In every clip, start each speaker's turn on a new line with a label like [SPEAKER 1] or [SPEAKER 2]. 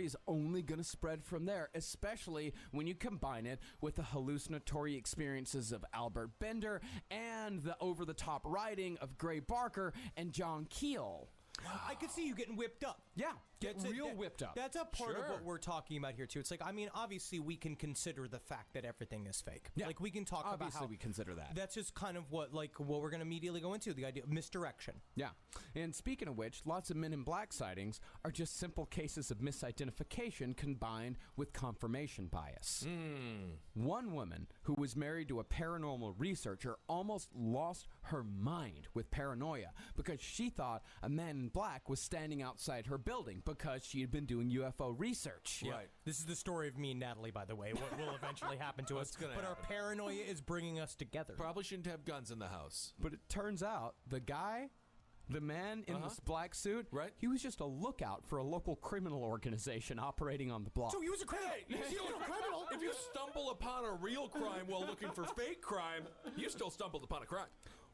[SPEAKER 1] story is only going to spread from there, especially when you combine it with the hallucinatory experiences of Albert Bender and the over-the-top writing of Gray Barker and John Keel.
[SPEAKER 2] Wow. I could see you getting whipped up.
[SPEAKER 1] Yeah, whipped up.
[SPEAKER 2] That's a part of what we're talking about here, too. It's like, I mean, obviously, we can consider the fact that everything is fake.
[SPEAKER 1] Yeah.
[SPEAKER 2] Like, we can talk about how...
[SPEAKER 1] Obviously, we consider that.
[SPEAKER 2] That's just kind of what we're going to immediately go into, the idea of misdirection.
[SPEAKER 1] Yeah. And speaking of which, lots of Men in Black sightings are just simple cases of misidentification combined with confirmation bias. One woman who was married to a paranormal researcher almost lost her mind with paranoia because she thought a man in black was standing outside her building because she had been doing UFO research.
[SPEAKER 2] Yeah. Right. This is the story of me and Natalie, by the way. What will eventually happen to us. But our paranoia is bringing us together.
[SPEAKER 3] Probably shouldn't have guns in the house.
[SPEAKER 1] But it turns out the man in this black suit, he was just a lookout for a local criminal organization operating on the block.
[SPEAKER 2] So he was a criminal.
[SPEAKER 3] If you stumble upon a real crime while looking for fake crime, you still stumbled upon a crime.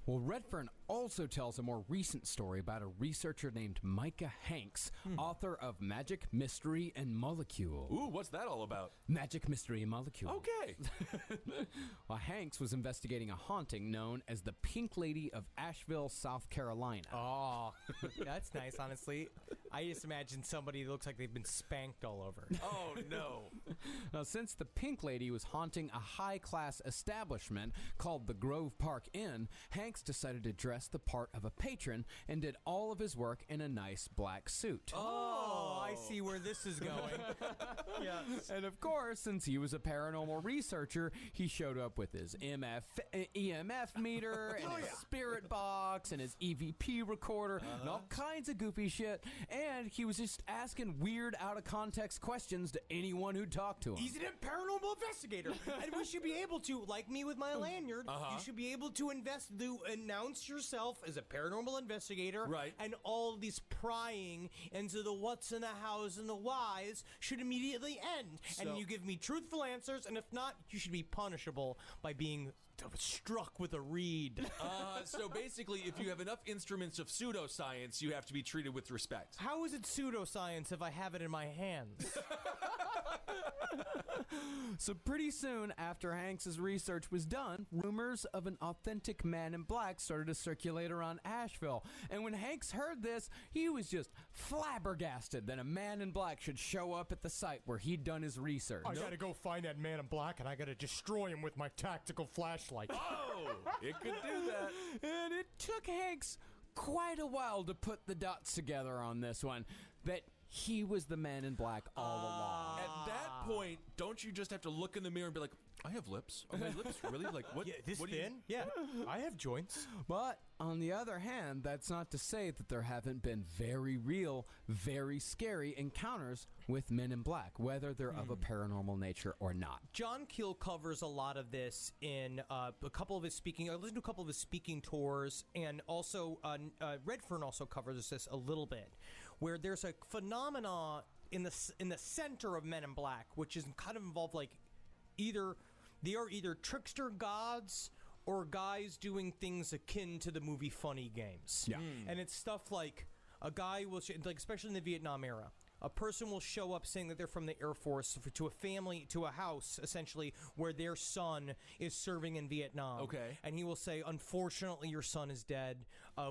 [SPEAKER 1] Well, Redfern also tells a more recent story about a researcher named Micah Hanks, author of Magic, Mystery, and Molecule.
[SPEAKER 3] Ooh, what's that all about?
[SPEAKER 1] Magic, Mystery, and Molecule.
[SPEAKER 3] Okay.
[SPEAKER 1] Well, Hanks was investigating a haunting known as the Pink Lady of Asheville, South Carolina.
[SPEAKER 2] Oh, that's nice, honestly. I just imagine somebody that looks like they've been spanked all over.
[SPEAKER 3] Oh, no.
[SPEAKER 1] Now, since the Pink Lady was haunting a high-class establishment called the Grove Park Inn, Hanks decided to dress the part of a patron and did all of his work in a nice black suit.
[SPEAKER 2] Oh, I see where this is going. Yes.
[SPEAKER 1] And of course, since he was a paranormal researcher, he showed up with his EMF meter and his spirit box and his EVP recorder and all kinds of goofy shit. And he was just asking weird, out-of-context questions to anyone who talked to him.
[SPEAKER 2] He's a paranormal investigator. And we should be able to, like me with my lanyard, you should be able to announce yourself as a paranormal investigator.
[SPEAKER 3] Right.
[SPEAKER 2] And all these prying into the what's in the hows and the whys should immediately end. And you give me truthful answers, and if not, you should be punishable by being struck with a reed.
[SPEAKER 3] So basically, if you have enough instruments of pseudoscience, you have to be treated with respect.
[SPEAKER 2] How is it pseudoscience if I have it in my hands?
[SPEAKER 1] So pretty soon after Hanks's research was done, rumors of an authentic man in black started to circulate around Asheville. And when Hanks heard this, he was just flabbergasted that a man in black should show up at the site where he'd done his research.
[SPEAKER 2] I gotta go find that man in black and I gotta destroy him with my tactical flashlight.
[SPEAKER 3] Oh, it could do that.
[SPEAKER 1] And it took Hanks quite a while to put the dots together on this one, that he was the man in black all along.
[SPEAKER 3] At that point, don't you just have to look in the mirror and be like, I have lips. Are my lips really like what?
[SPEAKER 2] Yeah, this
[SPEAKER 3] what
[SPEAKER 2] thin? Yeah, I have joints.
[SPEAKER 1] But on the other hand, that's not to say that there haven't been very real, very scary encounters with men in black, whether they're of a paranormal nature or not.
[SPEAKER 2] John Keel covers a lot of this in a couple of his speaking. I listened to a couple of his speaking tours, and also Redfern also covers this a little bit, where there's a phenomena in the center of Men in Black, which is kind of involved like they are either trickster gods or guys doing things akin to the movie Funny Games.
[SPEAKER 1] Yeah.
[SPEAKER 2] And it's stuff like a guy will, like especially in the Vietnam era, a person will show up saying that they're from the Air Force to a family, to a house, essentially, where their son is serving in Vietnam.
[SPEAKER 3] Okay.
[SPEAKER 2] And he will say, unfortunately, your son is dead.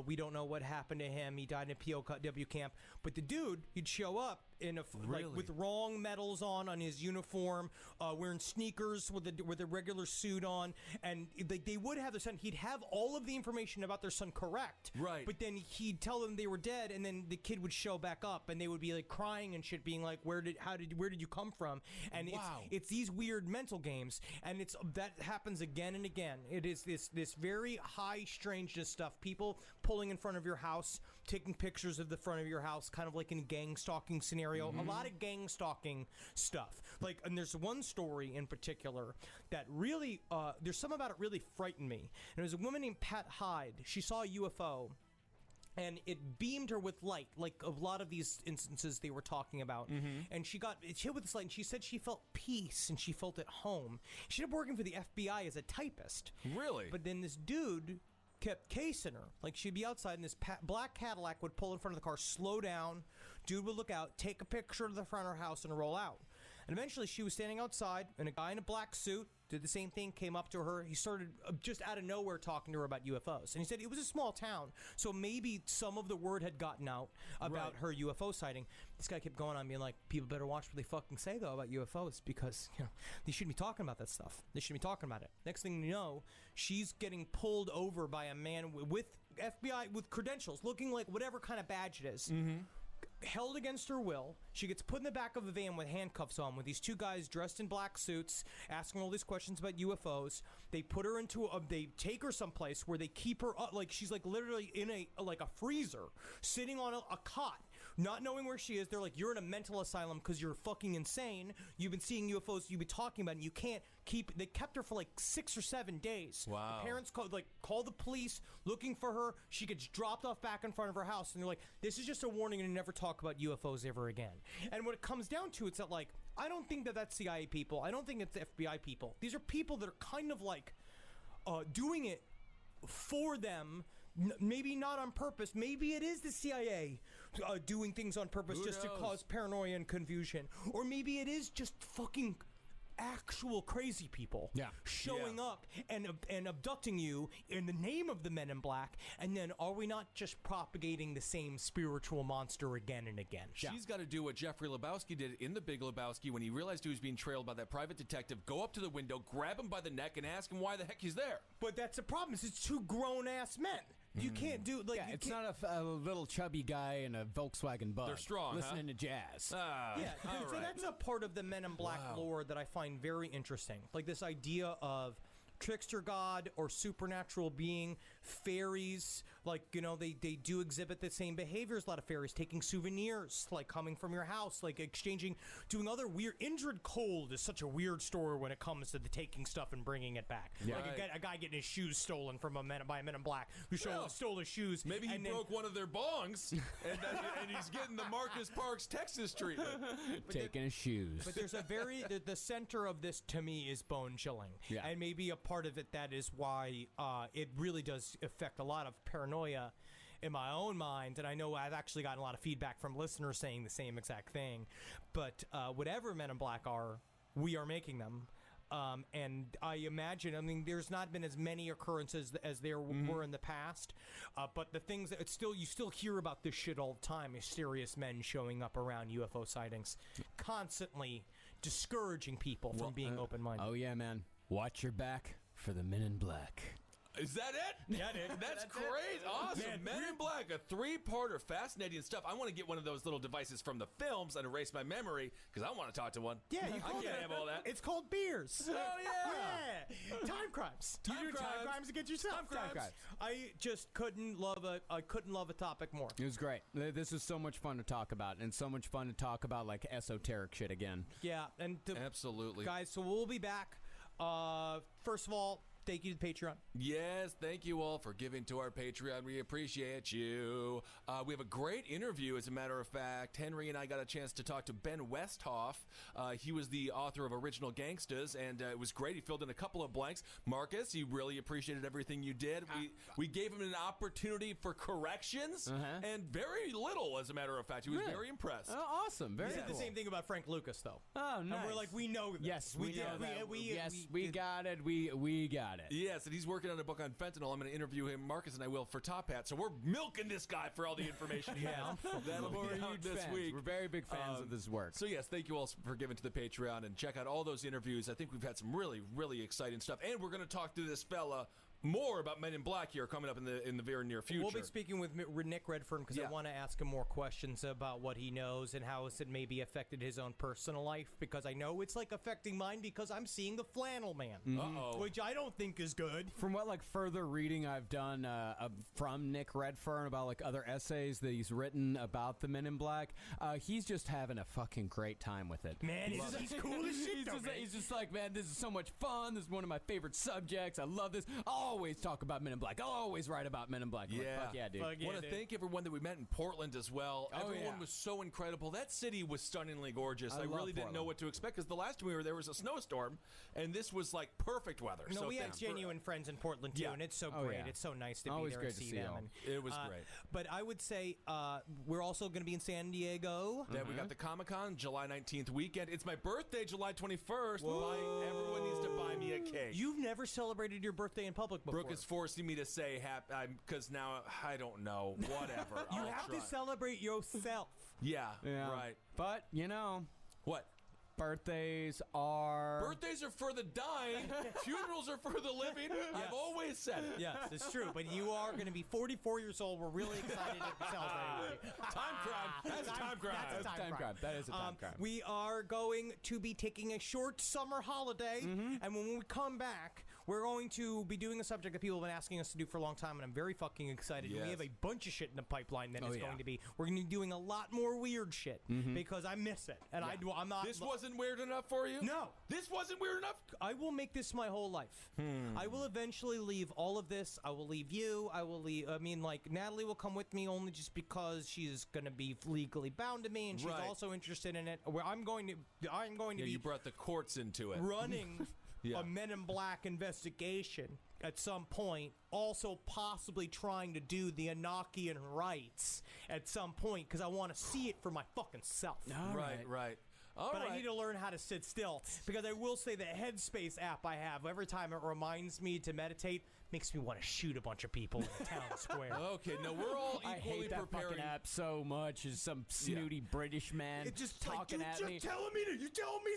[SPEAKER 2] We don't know what happened to him. He died in a POW camp. But the dude, he'd show up in a like with wrong medals on his uniform, wearing sneakers with a regular suit on, and they would have their son. He'd have all of the information about their son correct,
[SPEAKER 3] right?
[SPEAKER 2] But then he'd tell them they were dead, and then the kid would show back up, and they would be like crying and shit, being like, where did you come from? And it's these weird mental games, and that happens again and again. It is this very high strangeness stuff. People pulling in front of your house, taking pictures of the front of your house, kind of like in a gang stalking scenario. A lot of gang stalking stuff. Like, and there's one story in particular that really, there's something about it really frightened me. And it was a woman named Pat Hyde. She saw a UFO, and it beamed her with light, like a lot of these instances they were talking about. And she got hit with this light, and she said she felt peace, and she felt at home. She ended up working for the FBI as a typist.
[SPEAKER 3] Really?
[SPEAKER 2] But then this dude kept casing her. Like, she'd be outside, and this black Cadillac would pull in front of the car, slow down, Dude would look out, take a picture of the front of her house, and roll out. And eventually she was standing outside, and a guy in a black suit did the same thing, came up to her. He started just out of nowhere talking to her about UFOs. And he said it was a small town, so maybe some of the word had gotten out about her UFO sighting. This guy kept going on being like, people better watch what they fucking say, though, about UFOs, because, they shouldn't be talking about that stuff. They shouldn't be talking about it. Next thing you know, she's getting pulled over by a man with FBI, with credentials, looking like whatever kind of badge it is. Held against her will. She gets put in the back of a van with handcuffs on with these two guys dressed in black suits asking all these questions about UFOs. They put her into they take her someplace where they keep her up, like she's like literally in a freezer, sitting on a cot, not knowing where she is. They're like, you're in a mental asylum because you're fucking insane. You've been seeing UFOs you've been talking about, and you can't keep. They kept her for like 6 or 7 days.
[SPEAKER 3] Wow.
[SPEAKER 2] The parents call the police looking for her. She gets dropped off back in front of her house, and they're like, this is just a warning to never talk about UFOs ever again. And what it comes down to, it's that, like, I don't think that that's CIA people. I don't think it's FBI people. These are people that are kind of like doing it for them. Maybe not on purpose. Maybe it is the CIA doing things on purpose just to cause paranoia and confusion. Or maybe it is just fucking actual crazy people showing up and abducting you in the name of the Men in Black. And then are we not just propagating the same spiritual monster again and again?
[SPEAKER 3] She's got to do what Jeffrey Lebowski did in The Big Lebowski when he realized he was being trailed by that private detective. Go up to the window, grab him by the neck, and ask him why the heck he's there.
[SPEAKER 2] But that's the problem. Is it's two grown-ass men. You can't do
[SPEAKER 1] it's not a little chubby guy in a Volkswagen Bug.
[SPEAKER 3] They're strong,
[SPEAKER 1] listening to jazz.
[SPEAKER 2] So that's a part of the Men in Black lore that I find very interesting. Like this idea of trickster god or supernatural being, fairies, like, they do exhibit the same behaviors. A lot of fairies taking souvenirs, like coming from your house, like exchanging, doing other weird. Indrid Cold is such a weird story when it comes to the taking stuff and bringing it back.
[SPEAKER 1] Yeah.
[SPEAKER 2] Like a guy getting his shoes stolen from by a Men in Black who stole his shoes.
[SPEAKER 3] Maybe he broke one of their bongs, and he's getting the Marcus Parks, Texas treatment.
[SPEAKER 1] Taking his shoes.
[SPEAKER 2] But there's the center of this to me is bone chilling.
[SPEAKER 1] Yeah.
[SPEAKER 2] And maybe a part of it that is why it really does affect a lot of paranoia in my own mind. And I know I've actually gotten a lot of feedback from listeners saying the same exact thing. But whatever Men in Black are, we are making them. And I imagine, there's not been as many occurrences as there were in the past. But the things that you still hear about this shit all the time. Mysterious men showing up around UFO sightings, constantly discouraging people from being open-minded.
[SPEAKER 1] Oh, yeah, man. Watch your back for the Men in Black.
[SPEAKER 3] Is that it?
[SPEAKER 2] Yeah, dude.
[SPEAKER 3] That's great. Awesome. Man, Men in Black, a 3-parter, fascinating stuff. I want to get one of those little devices from the films and erase my memory because I want to talk to one.
[SPEAKER 2] Yeah,
[SPEAKER 3] I can't have all that.
[SPEAKER 2] It's called beers.
[SPEAKER 3] Oh, yeah.
[SPEAKER 2] Yeah. Time crimes.
[SPEAKER 3] Time
[SPEAKER 2] you do time
[SPEAKER 3] crimes.
[SPEAKER 2] crimes against yourself.
[SPEAKER 3] Time crimes.
[SPEAKER 2] I just couldn't love a topic more.
[SPEAKER 1] It was great. This is so much fun to talk about, and so much fun to talk about like esoteric shit again.
[SPEAKER 2] Yeah, and
[SPEAKER 3] Absolutely.
[SPEAKER 2] guys, so we'll be back. First of all, thank you to Patreon.
[SPEAKER 3] Yes, thank you all for giving to our Patreon. We appreciate you. We have a great interview, as a matter of fact. Henry and I got a chance to talk to Ben Westhoff. He was the author of Original Gangstas, and it was great. He filled in a couple of blanks. Marcus, he really appreciated everything you did. We gave him an opportunity for corrections, and very little, as a matter of fact. He was very impressed.
[SPEAKER 1] Oh, awesome. Very
[SPEAKER 2] He said
[SPEAKER 1] cool.
[SPEAKER 2] the same thing about Frank Lucas, though.
[SPEAKER 1] Oh, nice.
[SPEAKER 2] And we're like, we know that.
[SPEAKER 1] Yes, we
[SPEAKER 2] did.
[SPEAKER 1] know that.
[SPEAKER 2] We
[SPEAKER 1] got it. We got it.
[SPEAKER 3] Yes, and he's working on a book on fentanyl. I'm going to interview him, Marcus and I will, for Top Hat. So we're milking this guy for all the information he has. That'll be out this week.
[SPEAKER 1] We're very big fans of this work.
[SPEAKER 3] So yes, thank you all for giving to the Patreon, and check out all those interviews. I think we've had some really, really exciting stuff, and we're going to talk to this fella more about Men in Black here coming up in the very near future.
[SPEAKER 2] We'll be speaking with Nick Redfern because I want to ask him more questions about what he knows and how it maybe affected his own personal life, because I know it's like affecting mine because I'm seeing the Flannel Man, which I don't think is good.
[SPEAKER 1] From what further reading I've done from Nick Redfern about other essays that he's written about the Men in Black, he's just having a fucking great time with it.
[SPEAKER 2] Man, he's cool as shit.
[SPEAKER 1] He's just like, man, this is so much fun. This is one of my favorite subjects. I love this. Oh, always talk about Men in Black. I'll always write about Men in Black. I'm like, fuck yeah, dude.
[SPEAKER 3] Want to thank everyone that we met in Portland as well. Everyone was so incredible. That city was stunningly gorgeous. I really didn't know what to expect because the last time we were there was a snowstorm, and this was like perfect weather.
[SPEAKER 2] No,
[SPEAKER 3] so
[SPEAKER 2] we had genuine friends in Portland too, and it's so great. It's so nice to be there and see them.
[SPEAKER 3] It was great.
[SPEAKER 2] But I would say we're also going to be in San Diego.
[SPEAKER 3] Then we got the Comic-Con July 19th weekend. It's my birthday, July 21st. Everyone needs to buy me a cake.
[SPEAKER 2] You've never celebrated your birthday in public before.
[SPEAKER 3] Brooke is forcing me to say happy because now I don't know. Whatever.
[SPEAKER 2] You have to celebrate yourself.
[SPEAKER 3] Yeah, right.
[SPEAKER 1] But, you know.
[SPEAKER 3] What?
[SPEAKER 1] Birthdays are
[SPEAKER 3] for the dying. Funerals are for the living. I've always said it.
[SPEAKER 2] Yes, it's true. But you are going to be 44 years old. We're really excited to celebrate you.
[SPEAKER 3] Time crime. That's a time crime.
[SPEAKER 2] That's a time crime.
[SPEAKER 1] That is a time crime.
[SPEAKER 2] We are going to be taking a short summer holiday, and when we come back, we're going to be doing a subject that people have been asking us to do for a long time, and I'm very fucking excited.
[SPEAKER 3] Yes.
[SPEAKER 2] We have a bunch of shit in the pipeline that is going to be. We're going to be doing a lot more weird shit because I miss it, and I'm not.
[SPEAKER 3] This wasn't weird enough for you?
[SPEAKER 2] No.
[SPEAKER 3] This wasn't weird enough?
[SPEAKER 2] I will make this my whole life. I will eventually leave all of this. I will leave you. I will leave. I mean, like, Natalie will come with me only just because she's going to be legally bound to me, and she's also interested in it. Where I'm going to be.
[SPEAKER 3] You brought the courts into it.
[SPEAKER 2] Running a Men in Black investigation at some point, also possibly trying to do the Enochian rites at some point because I want to see it for my fucking self.
[SPEAKER 3] Right.
[SPEAKER 2] But I need to learn how to sit still because I will say the Headspace app I have, every time it reminds me to meditate, makes me want to shoot a bunch of people in the town square.
[SPEAKER 3] Okay, no, we're all equally
[SPEAKER 1] I hate that
[SPEAKER 3] preparing.
[SPEAKER 1] fucking app so much. Is some snooty British man talking at me.
[SPEAKER 2] You telling me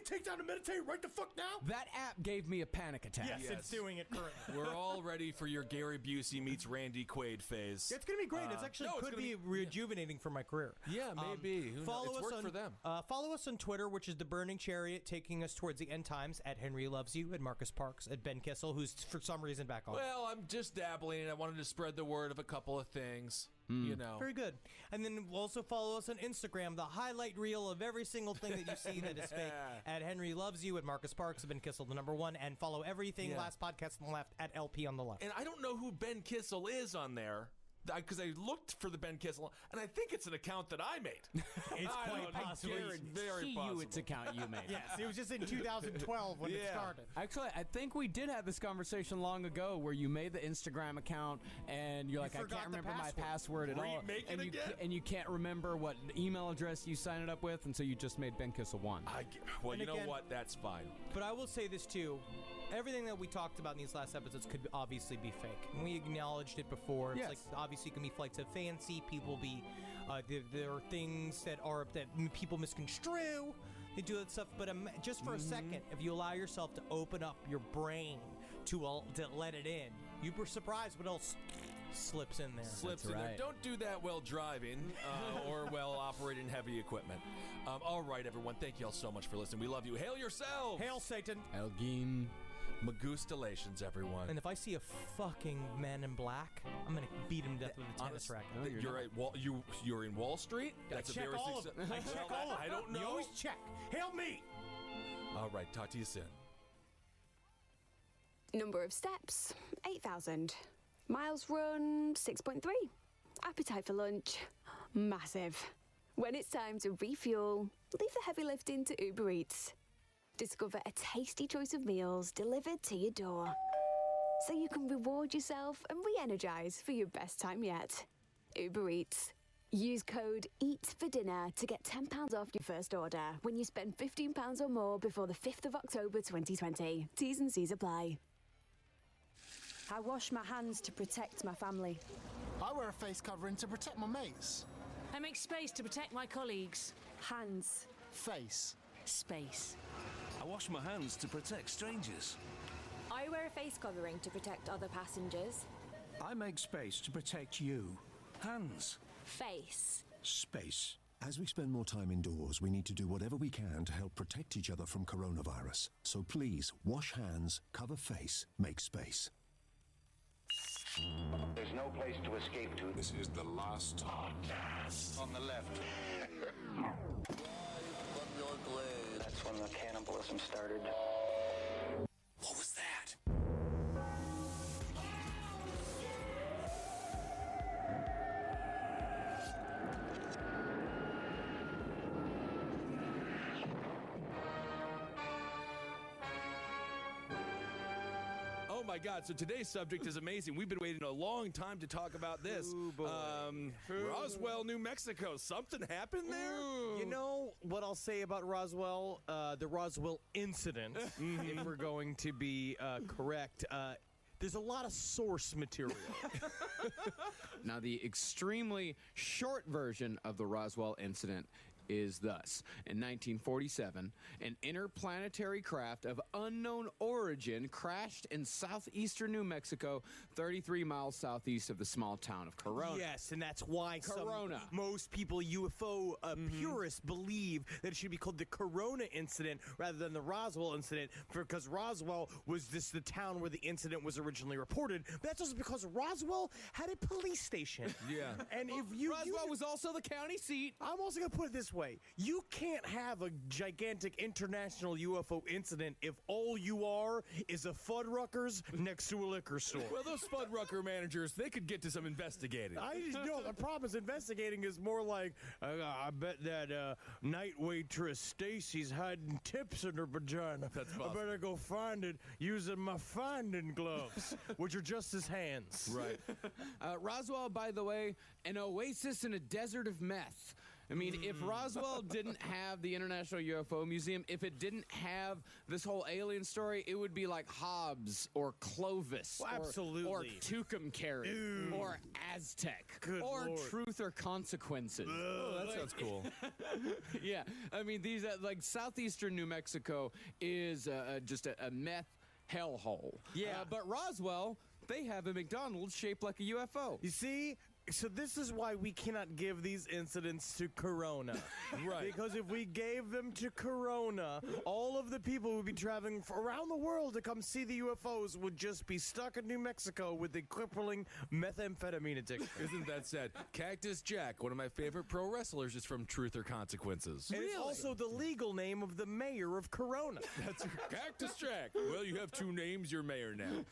[SPEAKER 2] to take time to meditate right the fuck now?
[SPEAKER 1] That app gave me a panic attack.
[SPEAKER 2] Yes, it's doing it currently.
[SPEAKER 3] We're all ready for your Gary Busey meets Randy Quaid phase.
[SPEAKER 2] It's going to be great. It's actually could be rejuvenating for my career.
[SPEAKER 3] Yeah, maybe.
[SPEAKER 2] Follow us
[SPEAKER 3] for them.
[SPEAKER 2] Follow us on Twitter, which is The Burning Chariot, taking us towards the end times, at Henry Loves You, at Marcus Parks, at Ben Kissel, who's for some reason back on.
[SPEAKER 3] Well, I'm just dabbling. I wanted to spread the word of a couple of things. You know.
[SPEAKER 2] Very good. And then also follow us on Instagram, the highlight reel of every single thing that you see that is fake, at Henry Loves You, at Marcus Parks, at Ben Kissel, the number one, and follow everything Last Podcast on the left at LP on the left.
[SPEAKER 3] And I don't know who Ben Kissel is on there. Because I looked for the Ben Kissel, and I think it's an account that I made.
[SPEAKER 2] It's quite possible.
[SPEAKER 1] Very possible. It's account you made.
[SPEAKER 2] Yes, it was just in 2012 when it started.
[SPEAKER 1] Actually, I think we did have this conversation long ago where you made the Instagram account, and you're like, I can't remember my password at all. And you can't remember what email address you signed it up with, and so you just made Ben Kissel 1.
[SPEAKER 3] Well, you know what? That's fine.
[SPEAKER 2] But I will say this, too. Everything that we talked about in these last episodes could obviously be fake. And we acknowledged it before. It's like, obviously, it can be flights of fancy. People be... there are things that people misconstrue. They do that stuff. But just for a second, if you allow yourself to open up your brain to let it in, you were surprised what else slips in there.
[SPEAKER 3] Slips in there. Don't do that while driving or while operating heavy equipment. All right, everyone. Thank you all so much for listening. We love you. Hail yourselves.
[SPEAKER 2] Hail Satan.
[SPEAKER 1] Elgin.
[SPEAKER 3] Magustalations, everyone.
[SPEAKER 2] And if I see a fucking Man in Black, I'm gonna beat him to death with a tennis racket.
[SPEAKER 3] You're in Wall Street. That's
[SPEAKER 2] I check all of them. I check all of them.
[SPEAKER 3] I don't know.
[SPEAKER 2] You always check. Hail me.
[SPEAKER 3] All right. Talk to you soon.
[SPEAKER 4] Number of steps, 8,000. Miles run, 6.3. Appetite for lunch, massive. When it's time to refuel, leave the heavy lifting to Uber Eats. Discover a tasty choice of meals delivered to your door, so you can reward yourself and re-energize for your best time yet. Uber Eats. Use code EATFORDINNER to get £10 off your first order when you spend £15 or more before the 5th of October 2020. T's and C's apply.
[SPEAKER 5] I wash my hands to protect my family.
[SPEAKER 6] I wear a face covering to protect my mates.
[SPEAKER 7] I make space to protect my colleagues.
[SPEAKER 5] Hands.
[SPEAKER 6] Face.
[SPEAKER 7] Space.
[SPEAKER 8] I wash my hands to protect strangers.
[SPEAKER 9] I wear a face covering to protect other passengers.
[SPEAKER 8] I make space to protect you. Hands.
[SPEAKER 9] Face.
[SPEAKER 8] Space.
[SPEAKER 10] As we spend more time indoors, we need to do whatever we can to help protect each other from coronavirus. So please, wash hands, cover face, make space.
[SPEAKER 11] There's no place to escape to.
[SPEAKER 12] This is the last podcast.
[SPEAKER 11] On the left. That's when the cannibalism started.
[SPEAKER 12] What was that?
[SPEAKER 3] my God. So today's subject is amazing. We've been waiting a long time to talk about this.
[SPEAKER 2] Ooh, boy.
[SPEAKER 3] Roswell, New Mexico. Something happened there?
[SPEAKER 2] You know what I'll say about Roswell? The Roswell incident, if we're going to be correct. There's a lot of source material.
[SPEAKER 1] Now, the extremely short version of the Roswell incident is thus. In 1947, an interplanetary craft of unknown origin crashed in southeastern New Mexico, 33 miles southeast of the small town of Corona.
[SPEAKER 2] Yes, and that's why most people, UFO purists, believe that it should be called the Corona incident rather than the Roswell incident, because Roswell was the town where the incident was originally reported. But that's also because Roswell had a police station.
[SPEAKER 3] Yeah.
[SPEAKER 2] And
[SPEAKER 1] Roswell was also the county seat.
[SPEAKER 2] I'm also going to put it this way. You can't have a gigantic international UFO incident if all you are is a Fuddruckers next to a liquor store.
[SPEAKER 3] Well, those Fuddrucker managers, they could get to some investigating.
[SPEAKER 2] I just know the problem is investigating is more like, I bet that night waitress Stacy's hiding tips in her vagina.
[SPEAKER 3] That's possible.
[SPEAKER 2] I better go find it using my finding gloves, which are just his hands.
[SPEAKER 3] Right.
[SPEAKER 1] Roswell, by the way, an oasis in a desert of meth. I mean, if Roswell didn't have the International UFO Museum, if it didn't have this whole alien story, it would be like Hobbs or Clovis.
[SPEAKER 2] Well, absolutely.
[SPEAKER 1] Or Tucumcari. Or Aztec.
[SPEAKER 2] Good
[SPEAKER 1] or
[SPEAKER 2] Lord.
[SPEAKER 1] Truth or Consequences.
[SPEAKER 3] Oh, that sounds cool.
[SPEAKER 1] Yeah. I mean, these, like, southeastern New Mexico is just a meth hellhole.
[SPEAKER 2] Yeah.
[SPEAKER 1] But Roswell, they have a McDonald's shaped like a UFO.
[SPEAKER 2] You see? So this is why we cannot give these incidents to Corona.
[SPEAKER 3] Right.
[SPEAKER 2] Because if we gave them to Corona, all of the people who would be traveling around the world to come see the UFOs would just be stuck in New Mexico with a crippling methamphetamine addiction.
[SPEAKER 3] Isn't that sad? Cactus Jack, one of my favorite pro wrestlers, is from Truth or Consequences.
[SPEAKER 2] And it's also the legal name of the mayor of Corona.
[SPEAKER 3] That's Cactus Jack. Well, you have two names. You're mayor now.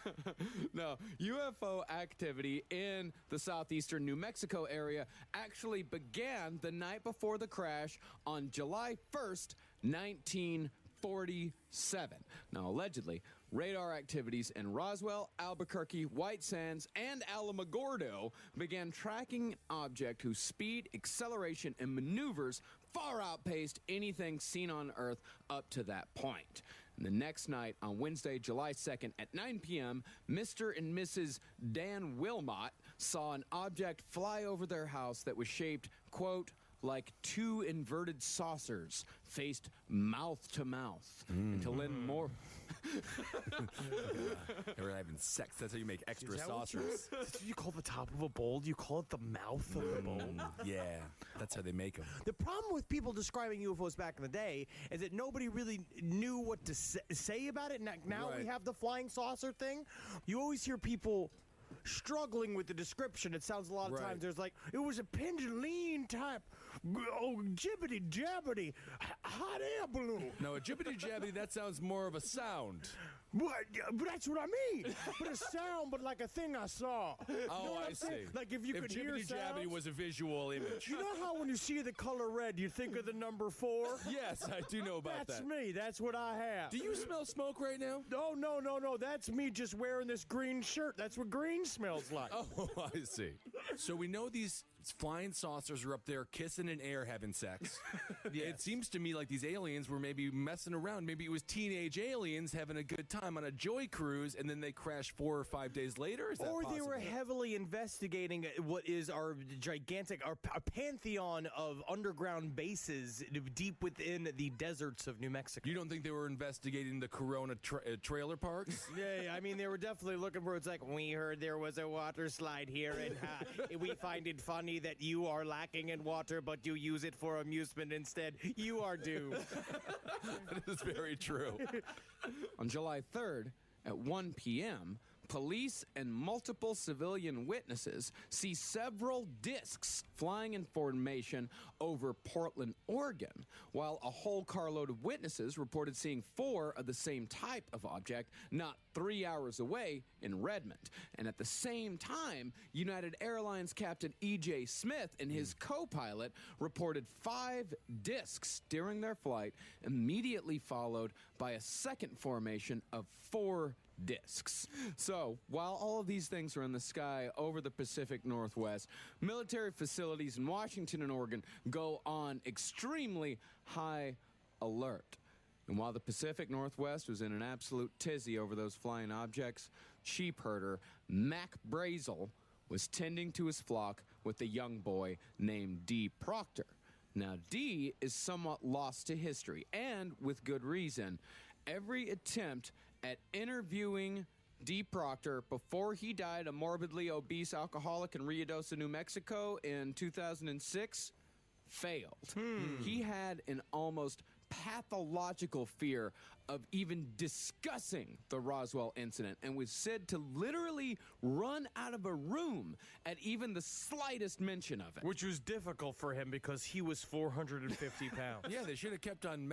[SPEAKER 1] No, UFO activity in the southeastern New Mexico area actually began the night before the crash on July 1st, 1947. Now, allegedly, radar activities in Roswell, Albuquerque, White Sands, and Alamogordo began tracking an object whose speed, acceleration, and maneuvers far outpaced anything seen on Earth up to that point. And the next night, on Wednesday, July 2nd at 9 p.m., Mr. and Mrs. Dan Wilmot saw an object fly over their house that was shaped, quote, like two inverted saucers faced mouth to mouth. And to lend more...
[SPEAKER 3] They were having sex. That's how you make extra saucers.
[SPEAKER 2] That's what you call the top of a bowl? You call it the mouth of the bowl?
[SPEAKER 3] Yeah, that's how they make them.
[SPEAKER 2] The problem with people describing UFOs back in the day is that nobody really knew what to say about it. Now we have the flying saucer thing. You always hear people struggling with the description. It sounds a lot of times there's like, it was a pendulum type, jibbity jabbity, hot air balloon.
[SPEAKER 3] No, a jibbity jabbity, that sounds more of a sound.
[SPEAKER 2] What? But that's what I mean. But a sound, but like a thing I saw.
[SPEAKER 3] Oh,
[SPEAKER 2] You know what
[SPEAKER 3] I
[SPEAKER 2] I'm saying?
[SPEAKER 3] see.
[SPEAKER 2] Like if you could hear
[SPEAKER 3] jibbity jabbity
[SPEAKER 2] sounds.
[SPEAKER 3] was a visual image.
[SPEAKER 2] You know how when you see the color red, you think of the number 4?
[SPEAKER 3] Yes, I do know about
[SPEAKER 2] That's
[SPEAKER 3] that.
[SPEAKER 2] me. That's what I have.
[SPEAKER 3] Do you smell smoke right now?
[SPEAKER 2] No. That's me just wearing this green shirt. That's what green smells like.
[SPEAKER 3] Oh, I see. So we know these flying saucers are up there kissing in air having sex. It seems to me like these aliens were maybe messing around. Maybe it was teenage aliens having a good time on a joy cruise, and then they crashed 4 or 5 days later? Is that
[SPEAKER 2] Or they
[SPEAKER 3] possible?
[SPEAKER 2] were heavily investigating what is our gigantic, our pantheon of underground bases deep within the deserts of New Mexico.
[SPEAKER 3] You don't think they were investigating the Corona trailer parks?
[SPEAKER 2] Yeah, I mean, they were definitely looking for, it's like, we heard there was a water slide here, and we find it funny that you are lacking in water, but you use it for amusement instead. You are doomed.
[SPEAKER 3] That is very true.
[SPEAKER 1] On July 3rd, at 1 p.m., police and multiple civilian witnesses see several discs flying in formation over Portland, Oregon, while a whole carload of witnesses reported seeing 4 of the same type of object not 3 hours away in Redmond. And at the same time, United Airlines Captain E.J. Smith and his co-pilot reported 5 discs during their flight, immediately followed by a second formation of 4 discs. So, while all of these things are in the sky over the Pacific Northwest, military facilities in Washington and Oregon go on extremely high alert. And while the Pacific Northwest was in an absolute tizzy over those flying objects, sheep herder Mac Brazel was tending to his flock with a young boy named Dee Proctor. Now, Dee is somewhat lost to history, and with good reason. Every attempt at interviewing Dee Proctor before he died, a morbidly obese alcoholic in Ruidoso, New Mexico in 2006, failed. He had an almost pathological fear of even discussing the Roswell incident and was said to literally run out of a room at even the slightest mention of it.
[SPEAKER 2] Which was difficult for him because he was 450 pounds.
[SPEAKER 3] Yeah, they should have kept on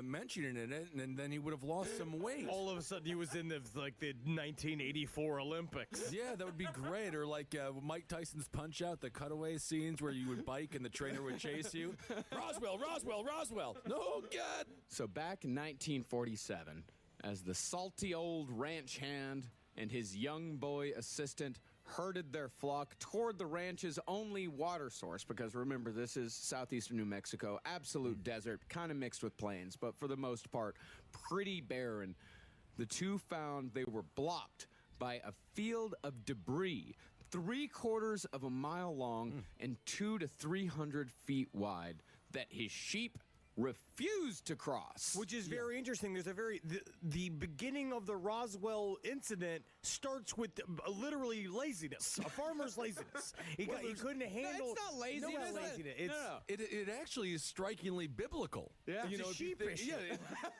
[SPEAKER 3] mentioning it, and then he would have lost some weight.
[SPEAKER 2] All of a sudden, he was in the 1984 Olympics.
[SPEAKER 3] Yeah, that would be great. Or like Mike Tyson's Punch-Out, the cutaway scenes where you would bike and the trainer would chase you. Roswell, Roswell, Roswell. No, God.
[SPEAKER 1] So back in 1947, as the salty old ranch hand and his young boy assistant herded their flock toward the ranch's only water source, because remember, this is southeastern New Mexico, absolute desert, kind of mixed with plains, but for the most part, pretty barren. The two found they were blocked by a field of debris 3/4 of a mile long and 200 to 300 feet wide that his sheep refused to cross.
[SPEAKER 2] Which is very interesting. There's a the beginning of the Roswell incident starts with literally laziness, a farmer's laziness. He couldn't handle.
[SPEAKER 1] No, it's not laziness.
[SPEAKER 2] No, laziness. It's,
[SPEAKER 3] no. It actually is strikingly biblical.
[SPEAKER 1] Yeah,
[SPEAKER 3] you
[SPEAKER 2] it's
[SPEAKER 3] know,
[SPEAKER 2] sheepish.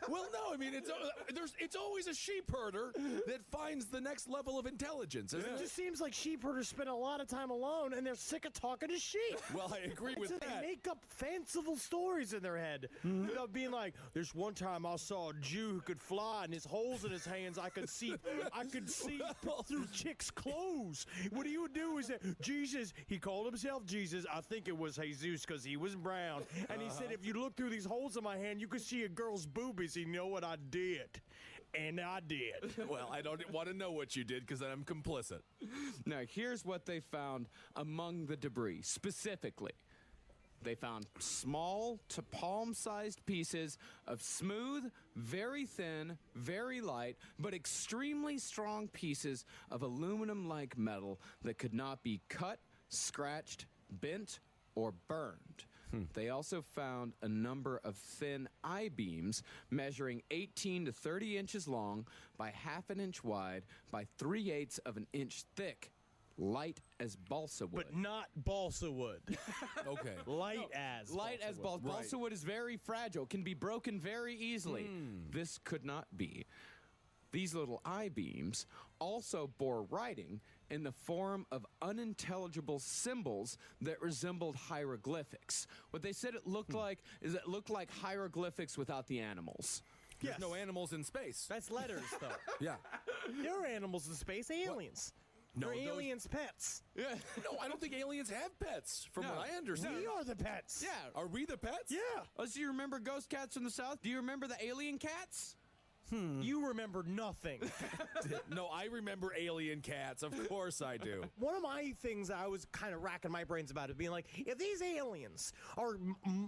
[SPEAKER 3] Well, no, I mean it's always a sheep herder that finds the next level of intelligence. Isn't
[SPEAKER 2] It
[SPEAKER 3] it?
[SPEAKER 2] just seems like sheep herders spend a lot of time alone, and they're sick of talking to sheep.
[SPEAKER 3] Well, I agree with
[SPEAKER 2] So
[SPEAKER 3] that.
[SPEAKER 2] they make up fanciful stories in their head. Of being like, there's one time I saw a Jew who could fly, and his holes in his hands I could see through chicks' clothes. What he would do is that Jesus, he called himself Jesus. I think it was Jesus because he was brown. And he said, if you look through these holes in my hand, you could see a girl's boobies. You know what I did? And I did.
[SPEAKER 3] Well, I don't want to know what you did because I'm complicit.
[SPEAKER 1] Now, here's what they found among the debris, specifically. They found small to palm-sized pieces of smooth, very thin, very light, but extremely strong pieces of aluminum-like metal that could not be cut, scratched, bent, or burned. They also found a number of thin I-beams measuring 18 to 30 inches long by half an inch wide by 3/8 of an inch thick. Light as balsa wood.
[SPEAKER 2] But not balsa wood.
[SPEAKER 3] Okay.
[SPEAKER 2] Light as
[SPEAKER 1] balsa. Balsa wood is very fragile, can be broken very easily. This could not be. These little I-beams also bore writing in the form of unintelligible symbols that resembled hieroglyphics. What they said it looked like is it looked like hieroglyphics without the animals.
[SPEAKER 3] There's no animals in space.
[SPEAKER 2] That's letters, though.
[SPEAKER 3] Yeah.
[SPEAKER 2] There are animals in space, aliens.
[SPEAKER 3] No,
[SPEAKER 2] They're aliens' pets.
[SPEAKER 1] Yeah.
[SPEAKER 3] No, I don't think aliens have pets, from what I understand.
[SPEAKER 2] We are the pets.
[SPEAKER 1] Yeah.
[SPEAKER 3] Are we the pets?
[SPEAKER 2] Yeah.
[SPEAKER 1] Oh, so you remember ghost cats from the South? Do you remember the alien cats?
[SPEAKER 2] You remember nothing.
[SPEAKER 3] No, I remember alien cats. Of course I do.
[SPEAKER 2] One of my things I was kind of racking my brains about is being like, if these aliens are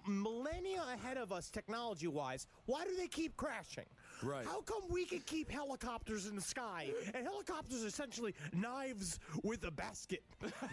[SPEAKER 2] millennia ahead of us technology-wise, why do they keep crashing?
[SPEAKER 3] Right.
[SPEAKER 2] How come we can keep helicopters in the sky? And helicopters are essentially knives with a basket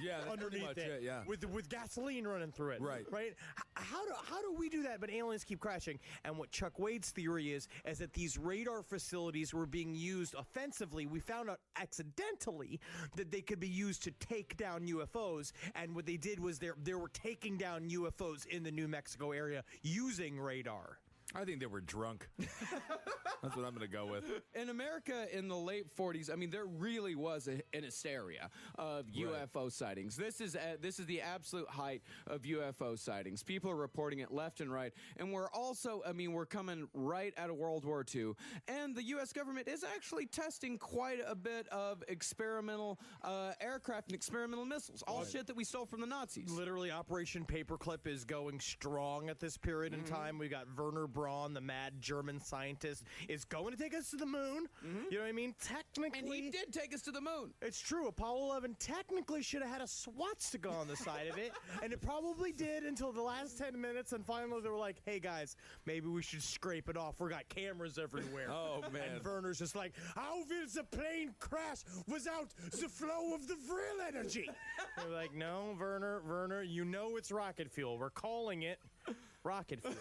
[SPEAKER 3] Yeah, that's pretty
[SPEAKER 2] underneath
[SPEAKER 3] much
[SPEAKER 2] it,
[SPEAKER 3] it, yeah.
[SPEAKER 2] with gasoline running through it.
[SPEAKER 3] Right.
[SPEAKER 2] Right? How do we do that, but aliens keep crashing? And what Chuck Wade's theory is that these radar facilities were being used offensively. We found out accidentally that they could be used to take down UFOs, and what they did was they were taking down UFOs in the New Mexico area using radar.
[SPEAKER 3] I think they were drunk. That's what I'm going to go with.
[SPEAKER 1] In America in the late 40s, I mean, there really was in hysteria of UFO sightings. This is the absolute height of UFO sightings. People are reporting it left and right, and we're also, we're coming right out of World War II, and the U.S. government is actually testing quite a bit of experimental aircraft and experimental missiles, all shit that we stole from the Nazis.
[SPEAKER 2] Literally, Operation Paperclip is going strong at this period in time. We got Werner Braun, the mad German scientist, is going to take us to the moon. You know what I mean? Technically,
[SPEAKER 1] and he did take us to the moon.
[SPEAKER 2] It's true. Apollo 11 technically should have had a swastika on the side of it, and it probably did until the last 10 minutes, and finally they were like, hey guys, maybe we should scrape it off. We got cameras everywhere.
[SPEAKER 3] Oh, man.
[SPEAKER 2] And Werner's just like, how will the plane crash without the flow of the Vril energy? They're like, no, Werner, you know it's rocket fuel. We're calling it rocket fuel.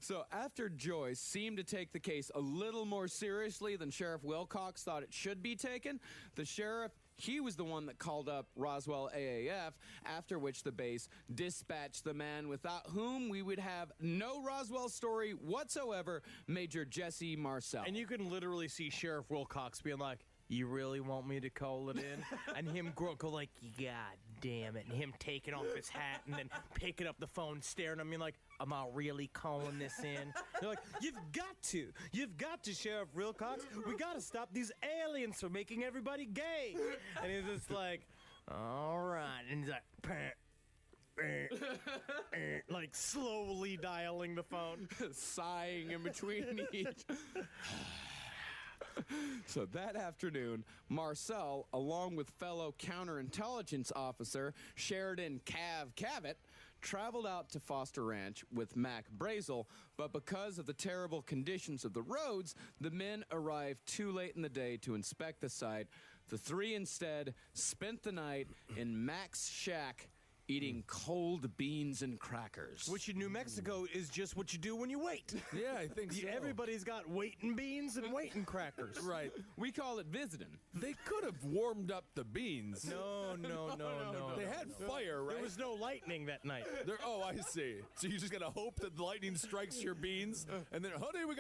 [SPEAKER 1] So after Joyce seemed to take the case a little more seriously than Sheriff Wilcox thought it should be taken, the sheriff, he was the one that called up Roswell AAF, after which the base dispatched the man without whom we would have no Roswell story whatsoever, Major Jesse Marcel.
[SPEAKER 2] And you can literally see Sheriff Wilcox being like, you really want me to call it in? And him go like, God damn it. And him taking off his hat and then picking up the phone, staring at me like, am I really calling this in? They're like, you've got to. You've got to, Sheriff Wilcox. We got to stop these aliens from making everybody gay. And he's just like, all right. And he's like slowly dialing the phone.
[SPEAKER 1] Sighing in between each. So that afternoon, Marcel, along with fellow counterintelligence officer Sheridan Cav Cavett, traveled out to Foster Ranch with Mac Brazel, but because of the terrible conditions of the roads, the men arrived too late in the day to inspect the site. The three instead spent the night in Mac's shack, eating cold beans and crackers.
[SPEAKER 2] Which in New Mexico is just what you do when you wait.
[SPEAKER 3] Yeah, I think so.
[SPEAKER 2] Everybody's got waiting beans and waiting crackers.
[SPEAKER 3] Right.
[SPEAKER 1] We call it visiting.
[SPEAKER 3] They could have warmed up the beans.
[SPEAKER 2] No.
[SPEAKER 3] They had fire, right?
[SPEAKER 2] There was no lightning that night.
[SPEAKER 3] Oh, I see. So you just gotta hope that the lightning strikes your beans, and then, honey, we